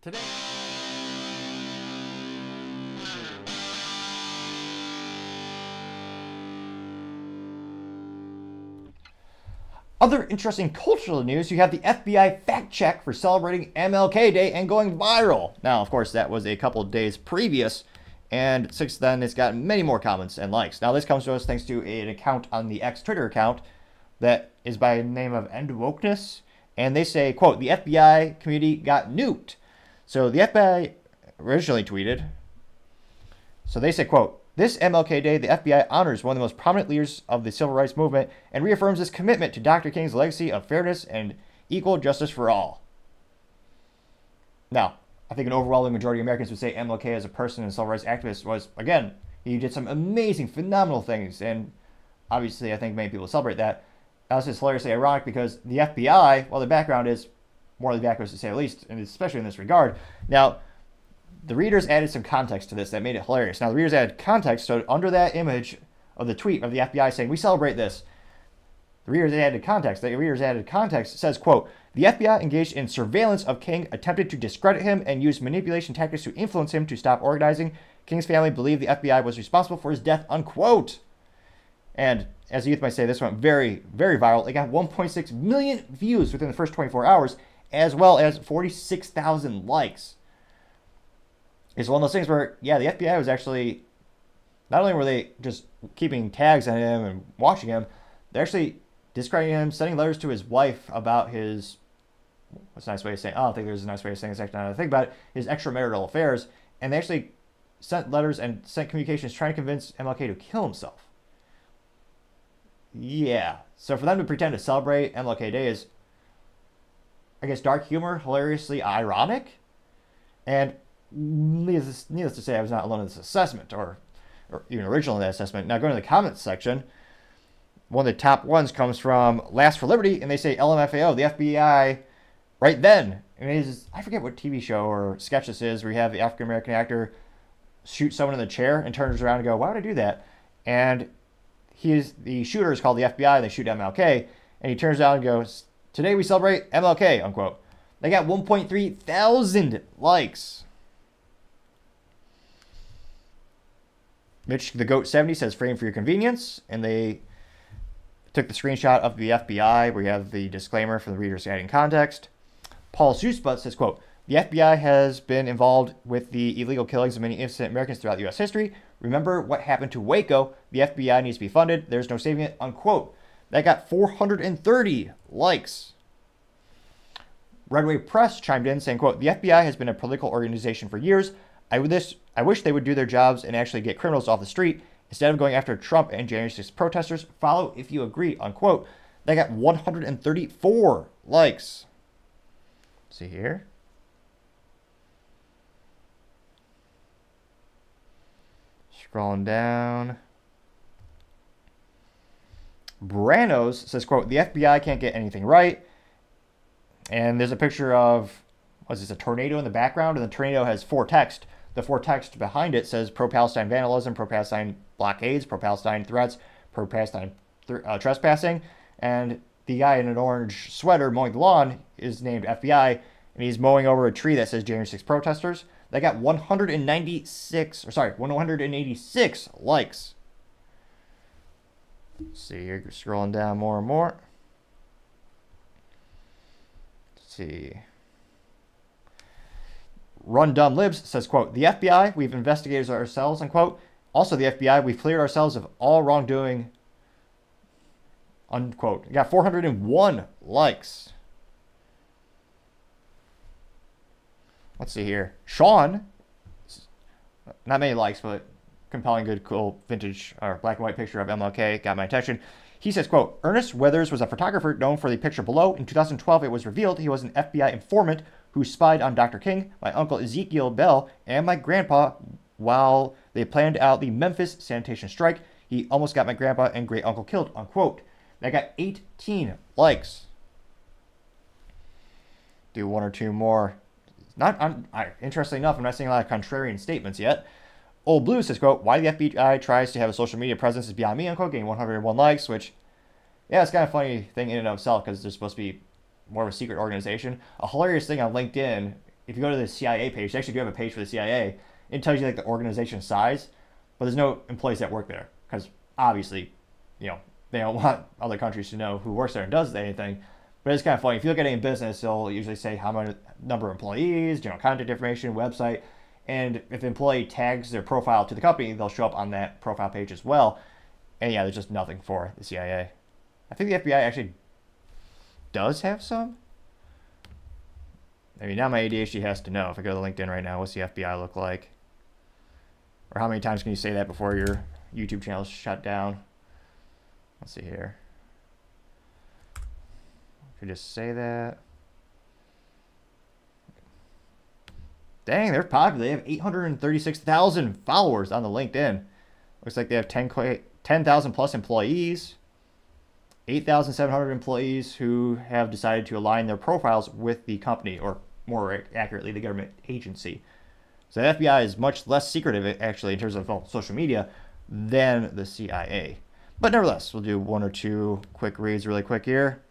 Today. Other interesting cultural news, you have the FBI fact check for celebrating MLK Day and going viral. Now, of course, that was a couple of days previous, and since then it's gotten many more comments and likes. Now, this comes to us thanks to an account on the X Twitter account that is by the name of End Wokeness, and they say, quote, the FBI community got nuked. So the FBI originally tweeted, so they say, quote, this MLK Day, the FBI honors one of the most prominent leaders of the civil rights movement and reaffirms its commitment to Dr. King's legacy of fairness and equal justice for all. Now, I think an overwhelming majority of Americans would say MLK as a person and civil rights activist was, again, he did some amazing, phenomenal things, and obviously I think many people celebrate that. Now, this is hilariously ironic because the FBI, well, the background is more than backwards to say the least, and especially in this regard. Now, the readers added some context to this that made it hilarious. Now, the readers added context, so under that image of the tweet of the FBI saying, we celebrate this, the readers added context. The readers added context. It says, quote, the FBI engaged in surveillance of King, attempted to discredit him, and used manipulation tactics to influence him to stop organizing. King's family believed the FBI was responsible for his death, unquote. And as the youth might say, this went very, very viral. It got 1.6 million views within the first 24 hours, as well as 46,000 likes. It's one of those things where, yeah, the FBI was actually, not only were they just keeping tags on him and watching him, they're actually discrediting him, sending letters to his wife about his, what's a nice way of saying, I don't think there's a nice way of saying this, actually, now that I think about it, his extramarital affairs, and they actually sent letters and sent communications trying to convince MLK to kill himself. Yeah, so for them to pretend to celebrate MLK Day is, I guess, dark humor, hilariously ironic, and needless to say, I was not alone in this assessment, or even original in that assessment. Now, going to the comments section, one of the top ones comes from Last for Liberty, and they say, LMFAO, the FBI, right then. And it is, I forget what TV show or sketch this is, where you have the African-American actor shoot someone in the chair and turns around and go, why would I do that? And the shooter is called the FBI, and they shoot MLK, and he turns around and goes, today we celebrate MLK, unquote. They got 1.3 thousand likes. Mitch the Goat 70 says frame for your convenience, and they took the screenshot of the FBI where you have the disclaimer for the readers adding context. Paul Zusbutt says, quote, the FBI has been involved with the illegal killings of many innocent Americans throughout U.S. history. Remember what happened to Waco. The FBI needs to be funded. There's no saving it, unquote. That got 430 likes. Redway Press chimed in saying, quote, the FBI has been a political organization for years. I wish they would do their jobs and actually get criminals off the street instead of going after Trump and January 6th protesters. Follow if you agree, unquote. That got 134 likes. See here. Scrolling down. Branos says, quote, the FBI can't get anything right. And there's a picture of, what's this, a tornado in the background, and the tornado has four text. The four text behind it says pro-Palestine vandalism, pro-Palestine blockades, pro-Palestine threats, pro-Palestine trespassing. And the guy in an orange sweater mowing the lawn is named FBI, and he's mowing over a tree that says January 6 protesters. That got 186 likes. Let's see here, scrolling down more and more. Let's see. Run Dumb Libs says, quote, the FBI, we've investigated ourselves, unquote. Also the FBI, we've cleared ourselves of all wrongdoing, unquote. We got 401 likes. Let's see here. Sean, not many likes, but compelling, good, cool, vintage, or black and white picture of MLK got my attention. He says, quote, Ernest Weathers was a photographer known for the picture below. In 2012, it was revealed he was an FBI informant who spied on Dr. King, my uncle Ezekiel Bell, and my grandpa while they planned out the Memphis sanitation strike. He almost got my grandpa and great uncle killed, unquote. That got 18 likes. Do one or two more. Interestingly enough, I'm not seeing a lot of contrarian statements yet. Old Blue says, quote, why the FBI tries to have a social media presence is beyond me, unquote, getting 101 likes, which, yeah, it's kind of a funny thing in and of itself because they're supposed to be more of a secret organization. A hilarious thing on LinkedIn if you go to the CIA page, they actually do have a page for the CIA. It tells you like the organization size, but there's no employees that work there because obviously, they don't want other countries to know who works there and does anything. But it's kind of funny. If you look at any business, they'll usually say how many number of employees, contact information, website, and if the employee tags their profile to the company, they'll show up on that profile page as well. And yeah, there's just nothing for the CIA. I think the FBI actually does have some. I mean, now my ADHD has to know. If I go to LinkedIn right now, what's the FBI look like? Or how many times can you say that before your YouTube channel is shut down? Let's see here. If you just say that. Dang, they're popular. They have 836,000 followers on the LinkedIn. Looks like they have 10,000 plus employees. 8,700 employees who have decided to align their profiles with the company, or more accurately, the government agency. So the FBI is much less secretive, actually, in terms of social media than the CIA. But nevertheless, we'll do one or two quick reads really quick here.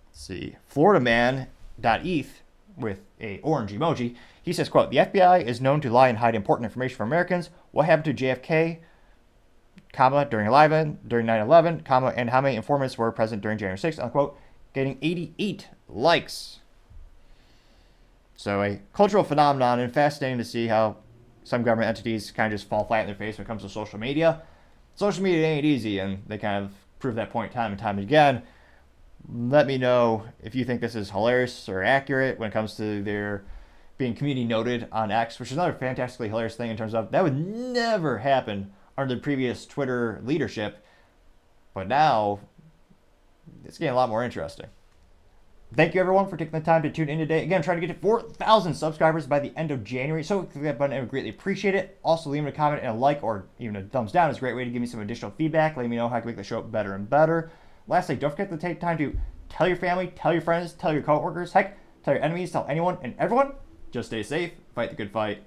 Let's see. FloridaMan.eth with a orange emoji. He says, quote, "The FBI is known to lie and hide important information from Americans. What happened to JFK, during 9/11, and how many informants were present during January 6th, unquote," getting 88 likes. So a cultural phenomenon, and fascinating to see how some government entities kind of just fall flat in their face when it comes to social media. Social media ain't easy, and they kind of prove that point time and time again. Let me know if you think this is hilarious or accurate when it comes to their being community noted on X, which is another fantastically hilarious thing in terms of that would never happen under the previous Twitter leadership. But now it's getting a lot more interesting. Thank you, everyone, for taking the time to tune in today. Again, I'm trying to get to 4,000 subscribers by the end of January, so click that button. I would greatly appreciate it. Also, leaving a comment and a like or even a thumbs down is a great way to give me some additional feedback, letting me know how I can make the show better and better. Lastly, don't forget to take time to tell your family, tell your friends, tell your coworkers, heck, tell your enemies, tell anyone and everyone. Just stay safe, fight the good fight.